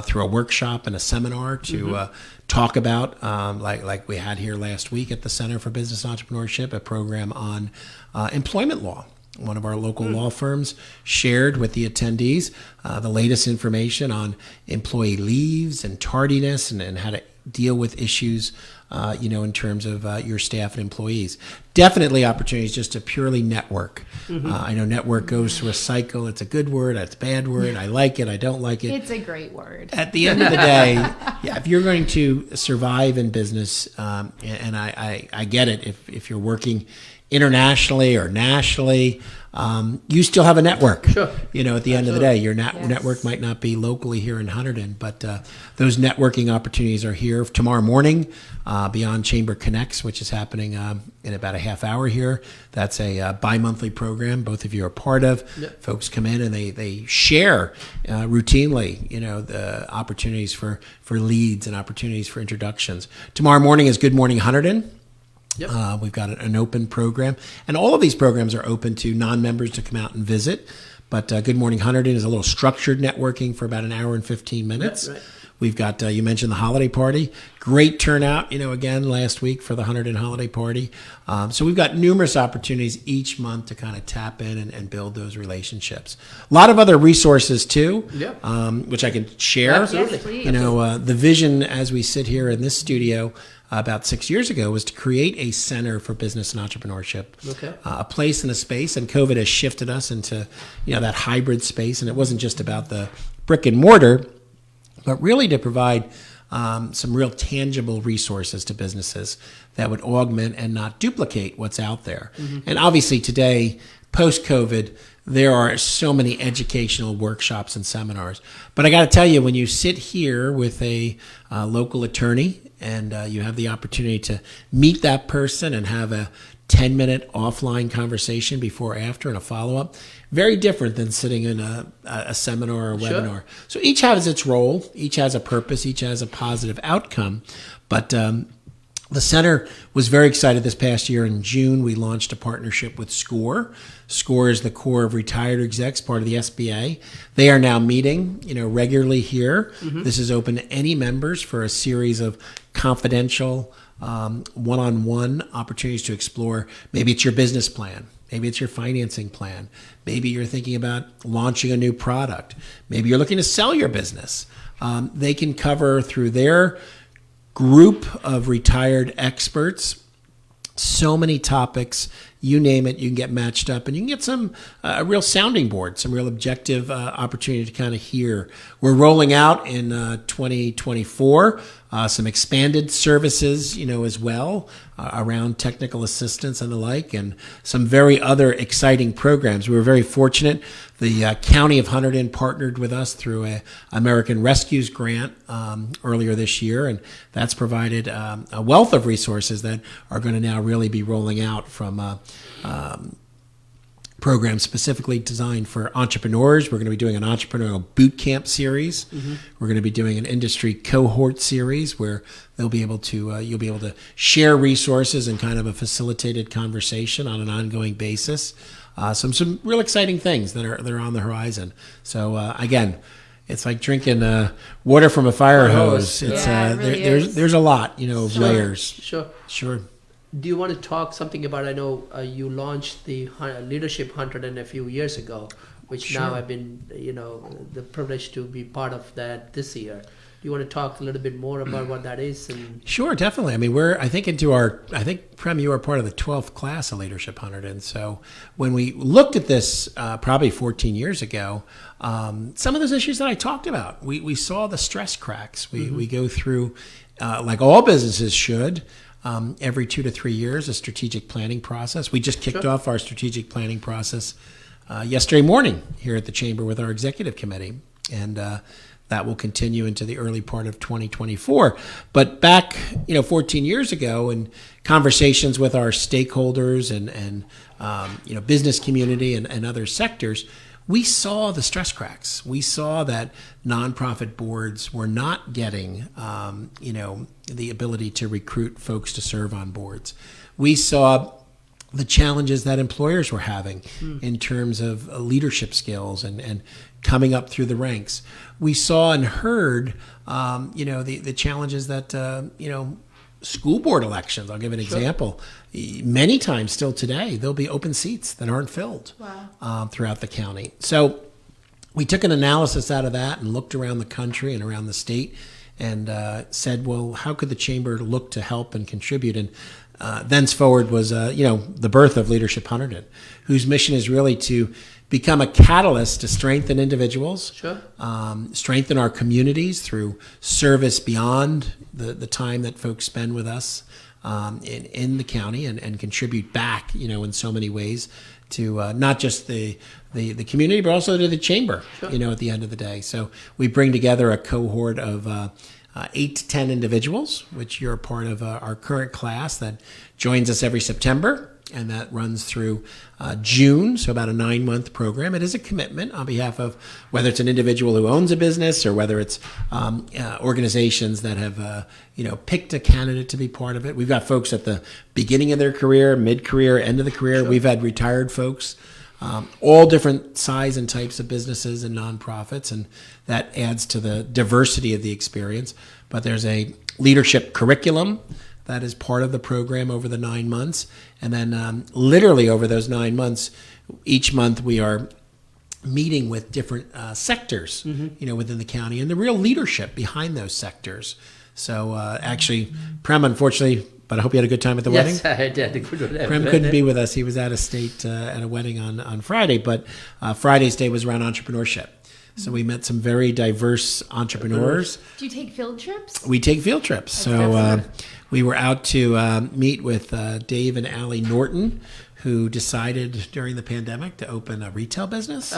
through a workshop and a seminar to talk about, like we had here last week at the Center for Business Entrepreneurship, a program on employment law. One of our local law firms shared with the attendees the latest information on employee leaves and tardiness, and how to deal with issues, in terms of your staff and employees. Definitely opportunities just to purely network. I know network goes through a cycle. It's a good word. It's a bad word. I like it. I don't like it. It's a great word. At the end of the day, if you're going to survive in business, and I get it, if you're working internationally or nationally, you still have a network. At the end of the day, your network might not be locally here in Hunterdon, but those networking opportunities are here tomorrow morning. Beyond Chamber Connects, which is happening in about a half hour here. That's a bi-monthly program both of you are part of. Folks come in and they share routinely, the opportunities for leads and opportunities for introductions. Tomorrow morning is Good Morning Hunterdon. We've got an open program, and all of these programs are open to non-members to come out and visit. But Good Morning Hunterdon is a little structured networking for about an hour and 15 minutes. Right. We've got, you mentioned the holiday party. Great turnout, again, last week for the Hunterdon holiday party. So we've got numerous opportunities each month to kind of tap in and build those relationships. A lot of other resources, too, which I can share. Absolutely. Yes, please. The vision as we sit here in this studio, about 6 years ago was to create a center for business and entrepreneurship, Okay. a place and a space. And COVID has shifted us into that hybrid space. And it wasn't just about the brick and mortar, but really to provide some real tangible resources to businesses that would augment and not duplicate what's out there. And obviously today, post-COVID, there are so many educational workshops and seminars. But I got to tell you, when you sit here with a local attorney and you have the opportunity to meet that person and have a 10-minute offline conversation before, after, and a follow-up, very different than sitting in a seminar or a Sure. webinar. So each has its role, each has a purpose, each has a positive outcome. But the center was very excited this past year. In June, we launched a partnership with SCORE. SCORE is the core of retired execs, part of the SBA. They are now meeting, regularly here. This is open to any members for a series of confidential, one-on-one opportunities to explore. Maybe it's your business plan. Maybe it's your financing plan. Maybe you're thinking about launching a new product. Maybe you're looking to sell your business. They can cover through their group of retired experts so many topics. You name it, you can get matched up, and you can get some a real sounding board, some real objective opportunity to kind of hear. We're rolling out in 2024 some expanded services, as well around technical assistance and the like, and some very other exciting programs. We were very fortunate. The County of Hunterdon partnered with us through a American Rescues grant earlier this year, and that's provided a wealth of resources that are going to now really be rolling out from programs specifically designed for entrepreneurs. We're going to be doing an entrepreneurial boot camp series. We're going to be doing an industry cohort series where you'll be able to share resources and kind of a facilitated conversation on an ongoing basis. Some real exciting things that are on the horizon. So again, it's like drinking water from a fire hose. It's Yeah, it really is. there's a lot of layers. Sure. Do you want to talk something about, I know you launched the Leadership Hunterdon a few years ago, which now I've been, the privilege to be part of that this year. Do you want to talk a little bit more about what that is? And Sure, definitely. I mean, I think Prem, you are part of the 12th class of Leadership Hunterdon. So when we looked at this probably 14 years ago, some of those issues that I talked about, we saw the stress cracks. We go through, like all businesses should, every 2 to 3 years, a strategic planning process. We just kicked off our strategic planning process yesterday morning here at the Chamber with our executive committee. And that will continue into the early part of 2024. But back, 14 years ago, in conversations with our stakeholders and business community and other sectors, we saw the stress cracks. We saw that nonprofit boards were not getting, the ability to recruit folks to serve on boards. We saw the challenges that employers were having in terms of leadership skills and coming up through the ranks. We saw and heard, the challenges that, school board elections. I'll give an example. Many times still today, there'll be open seats that aren't filled throughout the county. So we took an analysis out of that and looked around the country and around the state and said, well, how could the chamber look to help and contribute? And thenceforward was, the birth of Leadership Hunterdon, whose mission is really to become a catalyst to strengthen individuals, strengthen our communities through service beyond the time that folks spend with us in the county and contribute back, in so many ways to not just the community, but also to the chamber, at the end of the day. So we bring together a cohort of 8 to 10 individuals, which you're a part of our current class that joins us every September, and that runs through June, so about a 9-month program. It is a commitment on behalf of whether it's an individual who owns a business or whether it's organizations that have picked a candidate to be part of it. We've got folks at the beginning of their career, mid-career, end of the career. We've had retired folks, all different size and types of businesses and nonprofits, and that adds to the diversity of the experience. But there's a leadership curriculum that is part of the program over the 9 months. And then literally over those 9 months, each month we are meeting with different sectors, within the county and the real leadership behind those sectors. So actually, Prem, unfortunately, but I hope you had a good time at the wedding. Yes, I did. A good one. Prem couldn't be with us. He was out of state at a wedding on Friday, but Friday's day was around entrepreneurship. So we met some very diverse entrepreneurs. Do you take field trips? We take field trips. So we were out to meet with Dave and Allie Norton, who decided during the pandemic to open a retail business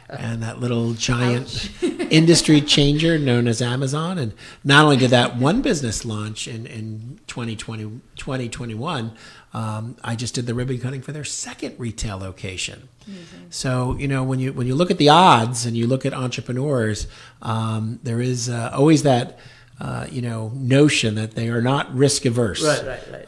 and that little giant industry changer known as Amazon. And not only did that one business launch in 2021, I just did the ribbon cutting for their second retail location. Amazing. So, when you look at the odds and you look at entrepreneurs, there is always that notion that they are not risk averse. Right.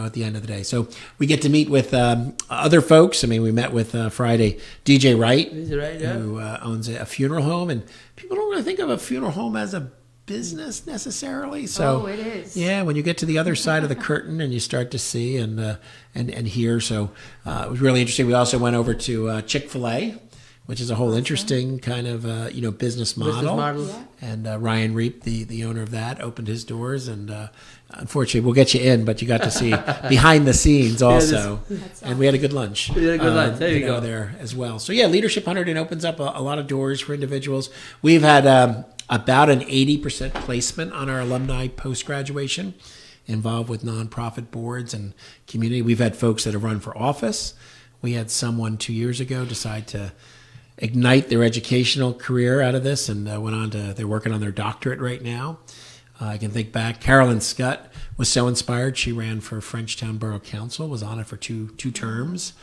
At the end of the day. So we get to meet with other folks. I mean, we met with Friday DJ Wright, who owns a funeral home, and people don't really think of a funeral home as a business necessarily. So it is. Yeah, when you get to the other side of the curtain and you start to see and hear. So it was really interesting. We also went over to Chick-fil-A, which is a whole interesting kind of business model. Yeah. And Ryan Reap, the owner of that, opened his doors, and unfortunately, we'll get you in, but you got to see behind the scenes also. And we had a good lunch. We had a good lunch. There you go. There as well. So yeah, Leadership Hunterdon opens up a lot of doors for individuals. We've had about an 80% placement on our alumni post-graduation, involved with nonprofit boards and community. We've had folks that have run for office. We had someone 2 years ago decide to ignite their educational career out of this and they're working on their doctorate right now. I can think back, Carolyn Scott was so inspired. She ran for Frenchtown Borough Council, was on it for two terms.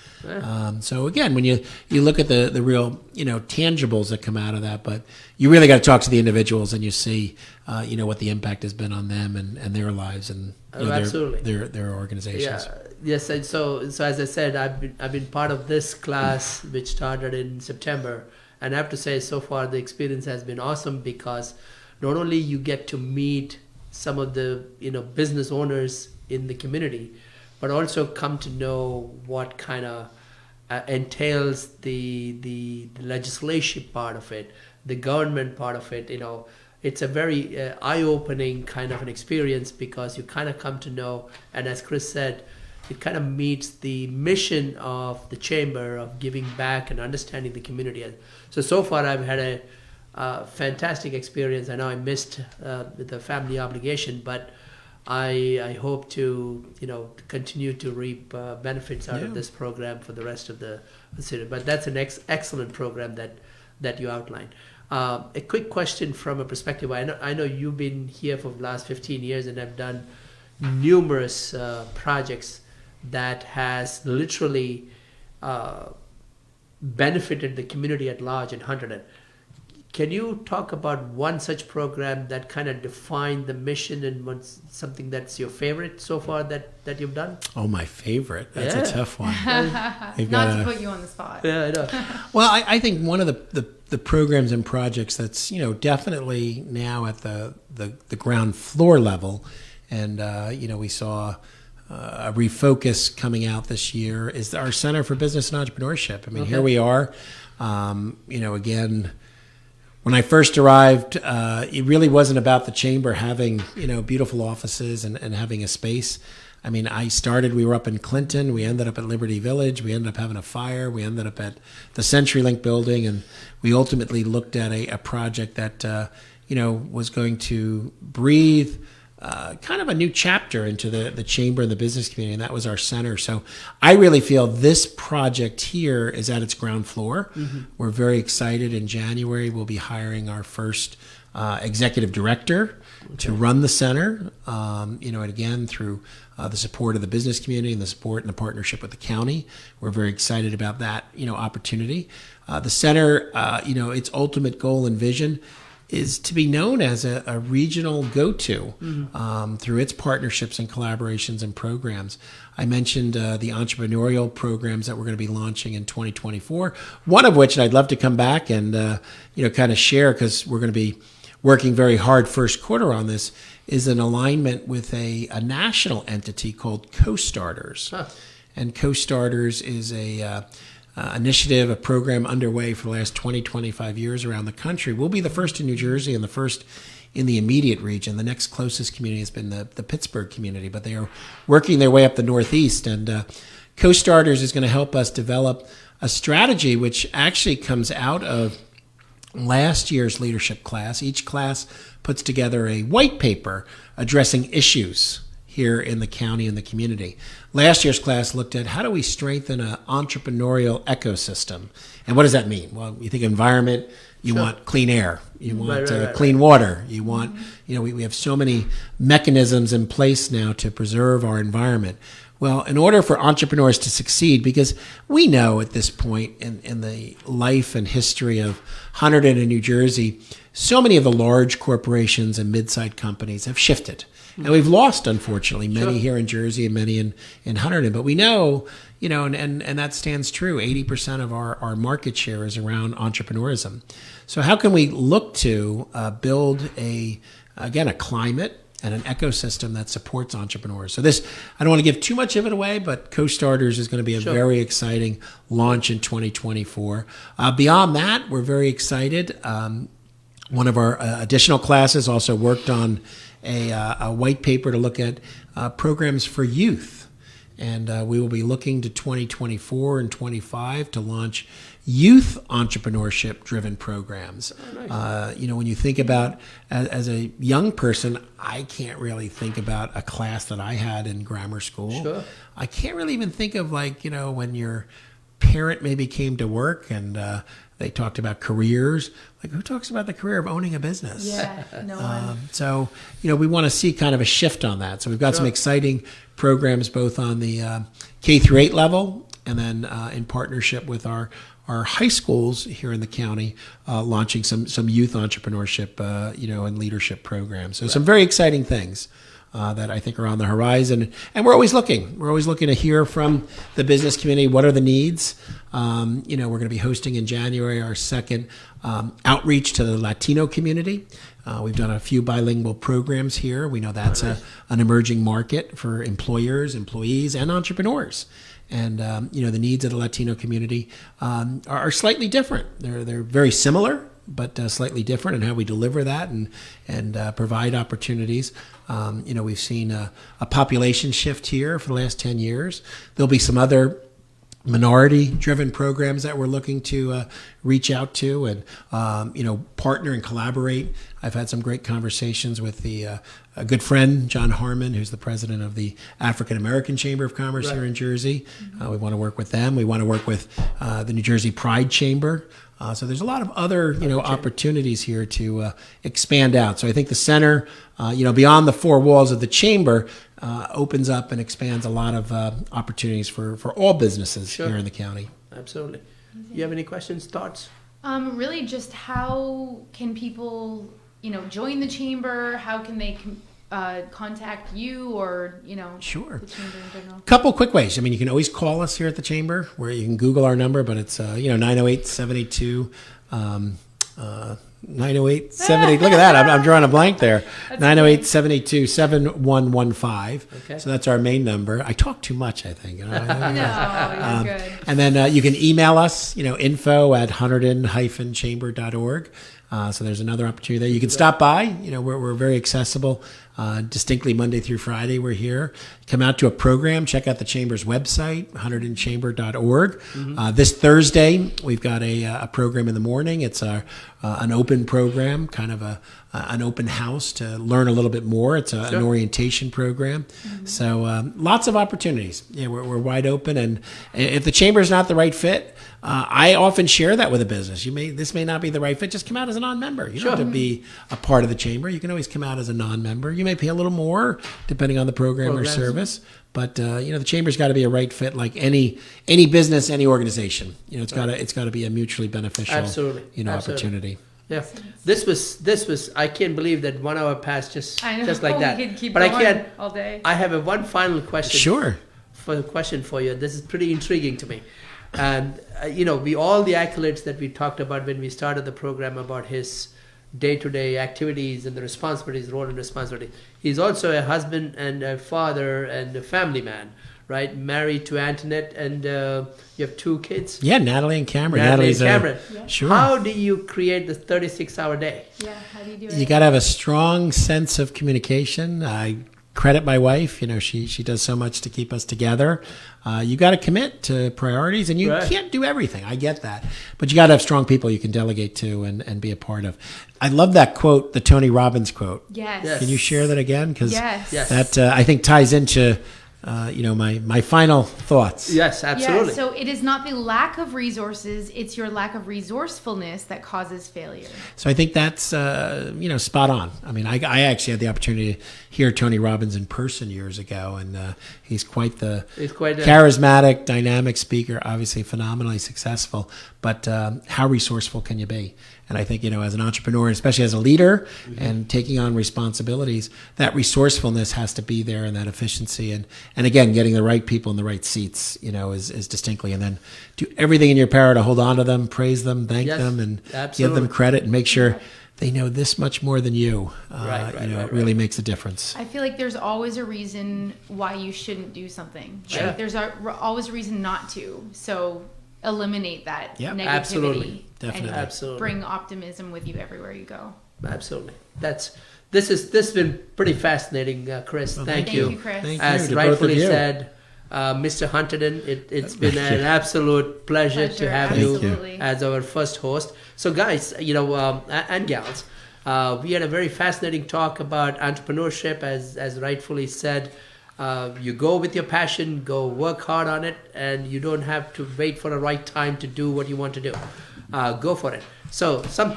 So again, when you look at the real, tangibles that come out of that, but you really got to talk to the individuals and you see, what the impact has been on them and their lives and absolutely. their organizations. Yeah. Yes, and so as I said, I've been part of this class which started in September, and I have to say so far the experience has been awesome because not only you get to meet some of the business owners in the community, but also come to know what kind of entails the legislation part of it, the government part of it. It's a very eye-opening kind of an experience because you kind of come to know, and as Chris said, it kind of meets the mission of the chamber of giving back and understanding the community. So far I've had a fantastic experience. I know I missed the family obligation, but I hope to continue to reap benefits out of this program for the rest of the city. But that's an excellent program that you outlined. A quick question from a perspective. I know you've been here for the last 15 years and have done numerous projects that has literally benefited the community at large in Hunterdon. Can you talk about one such program that kind of defined the mission and something that's your favorite so far that you've done? Oh, my favorite. That's a tough one. Not to put you on the spot. Yeah, I know. Well, I think one of the programs and projects that's definitely now at the ground floor level, and we saw a refocus coming out this year is our Center for Business and Entrepreneurship. I mean, here we are. Again, when I first arrived, it really wasn't about the chamber having beautiful offices and having a space. I mean, we were up in Clinton, we ended up at Liberty Village, we ended up having a fire, we ended up at the CenturyLink building, and we ultimately looked at a project that was going to breathe kind of a new chapter into the chamber and the business community, and that was our center. So I really feel this project here is at its ground floor. Mm-hmm. We're very excited. In January, we'll be hiring our first executive director to run the center, and again, through the support of the business community and the support and the partnership with the county. We're very excited about that, opportunity. The center, its ultimate goal and vision is to be known as a regional go-to through its partnerships and collaborations and programs. I mentioned the entrepreneurial programs that we're going to be launching in 2024, one of which, and I'd love to come back and kind of share because we're going to be working very hard first quarter on this, is an alignment with a national entity called Co-Starters. Huh. And Co-Starters is a initiative, a program underway for the last 20, 25 years around the country. We'll be the first in New Jersey and the first in the immediate region. The next closest community has been the Pittsburgh community, but they are working their way up the Northeast. And Co-Starters is going to help us develop a strategy which actually comes out of last year's leadership class. Each class puts together a white paper addressing issues here in the county and the community. Last year's class looked at how do we strengthen an entrepreneurial ecosystem. And what does that mean? Well, you think environment, you want clean air, you want clean water, you want, we have so many mechanisms in place now to preserve our environment. Well, in order for entrepreneurs to succeed, because we know at this point in the life and history of Hunterdon and New Jersey, so many of the large corporations and mid-sized companies have shifted. And we've lost, unfortunately, many here in Jersey and many in Hunterdon. But we know, and that stands true, 80% of our market share is around entrepreneurism. So how can we look to build a climate and an ecosystem that supports entrepreneurs? So this, I don't want to give too much of it away, but Co-Starters is going to be a very exciting launch in 2024. Beyond that, we're very excited. One of our additional classes also worked on a white paper to look at programs for youth. And we will be looking to 2024 and 25 to launch youth entrepreneurship-driven programs. Oh, nice. When you think about, as a young person, I can't really think about a class that I had in grammar school. Sure. I can't really even think of when your parent maybe came to work and they talked about careers. Like, who talks about the career of owning a business? Yeah, no one. So, we want to see kind of a shift on that. So we've got some exciting programs both on the K through 8 level and then in partnership with our high schools here in the county, launching some youth entrepreneurship, and leadership programs. So some very exciting things that I think are on the horizon. And we're always looking. We're always looking to hear from the business community. What are the needs? We're going to be hosting in January our second outreach to the Latino community. We've done a few bilingual programs here. We know that's an emerging market for employers, employees, and entrepreneurs. And the needs of the Latino community are slightly different. They're very similar, but slightly different in how we deliver that and provide opportunities. We've seen a population shift here for the last 10 years. There'll be some other minority-driven programs that we're looking to reach out to and partner and collaborate. I've had some great conversations with a good friend, John Harmon, who's the president of the African American Chamber of Commerce here in Jersey. We want to work with them. We want to work with the New Jersey Pride Chamber. So there's a lot of other opportunities here to expand out. So I think the center, beyond the four walls of the chamber, opens up and expands a lot of opportunities for all businesses here in the county. Absolutely. You have any questions, thoughts? Really, just how can people, join the chamber? How can they contact you or, Sure. the chamber in general? Couple quick ways. You can always call us here at the chamber, where you can Google our number, but it's 908-782 908-78. Look at that. I'm drawing a blank there. 908-782-7115. Okay. So that's our main number. I talk too much, I think. No, you're good. And then you can email us, info@hunterdon-chamber.org. So there's another opportunity there. You can stop by. We're very accessible. Distinctly Monday through Friday, we're here. Come out to a program. Check out the Chamber's website, hunterdon-chamber.org. This Thursday, we've got a program in the morning. It's an open program, kind of an open house to learn a little bit more. It's an orientation program. So lots of opportunities. Yeah, we're wide open. And if the Chamber's not the right fit, I often share that with a business. This may not be the right fit. Just come out as a non-member. You don't have to be a part of the chamber. You can always come out as a non-member. You may pay a little more depending on the program or service. But the chamber's got to be a right fit, like any business, any organization. It's got to be a mutually beneficial opportunity. Yeah, this was. I can't believe that 1 hour passed just like that. We could keep but going I can't all day. I have one final question. Sure. For you. This is pretty intriguing to me. And, all the accolades that we talked about when we started the program about his day-to-day activities and the responsibilities, role and responsibility. He's also a husband and a father and a family man, right? Married to Antoinette, and you have 2 kids. Yeah, Natalie and Cameron. Natalie Natalie's and Cameron. Sure. How do you create the 36-hour day? Yeah, how do you do it? You got to have a strong sense of communication. I credit my wife. You know, she does so much to keep us together. You got to commit to priorities, and you Right. can't do everything. I get that, but you got to have strong people you can delegate to and be a part of. I love that quote, the Tony Robbins quote. Yes. Yes. Can you share that again? Because Yes. Yes. that I think ties into my final thoughts. Yes, absolutely. Yeah, so it is not the lack of resources, it's your lack of resourcefulness that causes failure. So I think that's spot on. I mean, I actually had the opportunity to hear Tony Robbins in person years ago, and he's quite the It's quite a, charismatic, dynamic speaker. Obviously, phenomenally successful. But how resourceful can you be? And I think, as an entrepreneur, especially as a leader and taking on responsibilities, that resourcefulness has to be there, and that efficiency. And again, getting the right people in the right seats, is distinctly. And then do everything in your power to hold on to them, praise them, thank Yes, them, and absolutely. give them credit, and make sure they know this much more than you. Right, It really makes a difference. I feel like there's always a reason why you shouldn't do something. Right? Sure. There's always a reason not to. So eliminate that Yep. negativity. Absolutely. Definitely. And Absolutely. bring optimism with you everywhere you go. Absolutely. This has been pretty fascinating, Chris. Well, thank Thank you. you, Chris. Thank As you to both of rightfully you. said, Mr. Hunterdon, it's been an absolute pleasure to have Thank you. absolutely. as our first host. So, guys, and gals, we had a very fascinating talk about entrepreneurship, as rightfully said. You go with your passion, go work hard on it, and you don't have to wait for the right time to do what you want to do. Go for it. So, some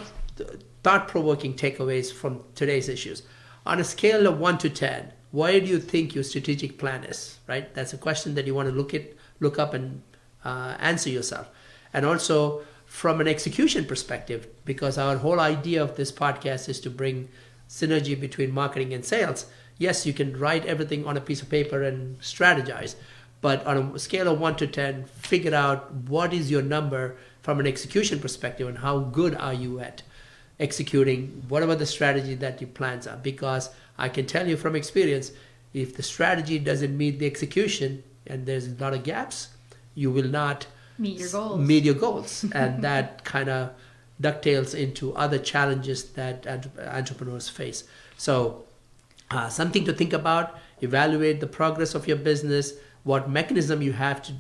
thought-provoking takeaways from today's issues. On a scale of 1 to 10, where do you think your strategic plan is? Right? That's a question that you want to look up and answer yourself. And also from an execution perspective, because our whole idea of this podcast is to bring synergy between marketing and sales. Yes, you can write everything on a piece of paper and strategize, but on a scale of 1 to 10, figure out what is your number from an execution perspective and how good are you at executing whatever the strategy that your plans are. Because I can tell you from experience, if the strategy doesn't meet the execution and there's a lot of gaps, you will not Meet your goals. meet your goals. And that kind of dovetails into other challenges that entrepreneurs face. So something to think about. Evaluate the progress of your business, what mechanism you have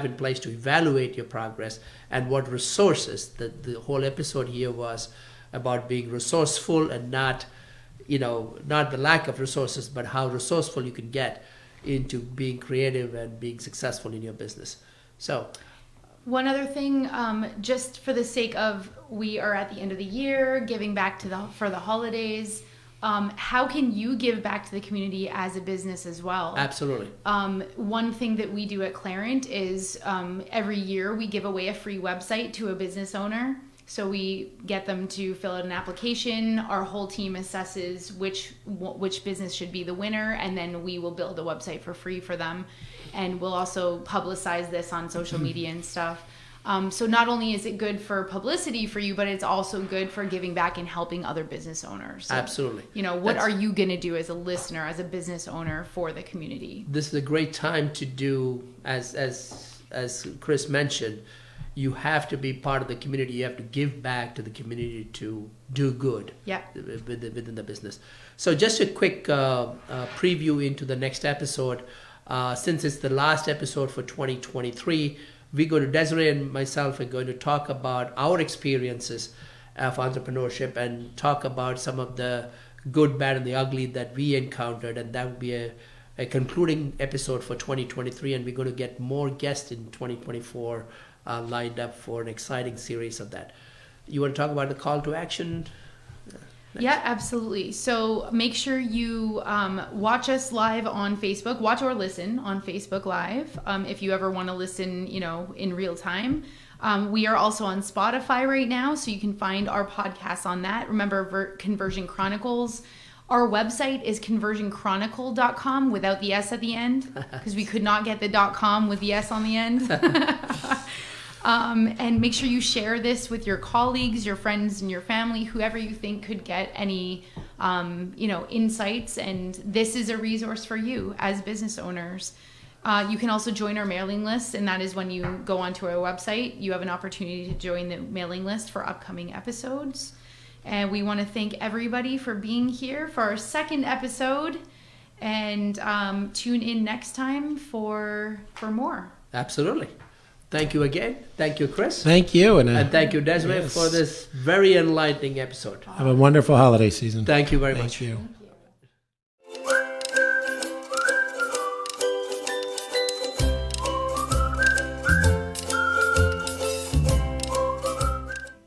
in place to evaluate your progress, and what resources. The whole episode here was about being resourceful, and not the lack of resources, but how resourceful you can get into being creative and being successful in your business. So One other thing, just for the sake of, we are at the end of the year, giving back for the holidays. How can you give back to the community as a business as well? absolutely. One thing that we do at Clarent is every year we give away a free website to a business owner. So we get them to fill out an application. Our whole team assesses which business should be the winner, and then we will build a website for free for them. And we'll also publicize this on social media and stuff. So not only is it good for publicity for you, but it's also good for giving back and helping other business owners. So, Absolutely. what are you going to do as a listener, as a business owner for the community? This is a great time to do, as Chris mentioned, you have to be part of the community. You have to give back to the community to do good Yeah. within the business. So just a quick preview into the next episode. Since it's the last episode for 2023, Desiree and myself are going to talk about our experiences of entrepreneurship and talk about some of the good, bad, and the ugly that we encountered. And that will be a concluding episode for 2023. And we're going to get more guests in 2024 lined up for an exciting series of that. You want to talk about the call to action? Yeah, absolutely. So make sure you watch us live on Facebook. Watch or listen on Facebook Live if you ever want to listen, in real time. We are also on Spotify right now, so you can find our podcasts on that. Remember, Conversion Chronicles. Our website is conversionchronicle.com without the S at the end, because we could not get the .com with the S on the end. And make sure you share this with your colleagues, your friends, and your family, whoever you think could get any, insights. And this is a resource for you as business owners. You can also join our mailing list, and that is when you go onto our website, you have an opportunity to join the mailing list for upcoming episodes. And we want to thank everybody for being here for our second episode, and tune in next time for more. Absolutely. Thank you again. Thank you, Chris. Thank you. And thank you, Desiree, yes. for this very enlightening episode. Have a wonderful holiday season. Thank you very Thank much. you.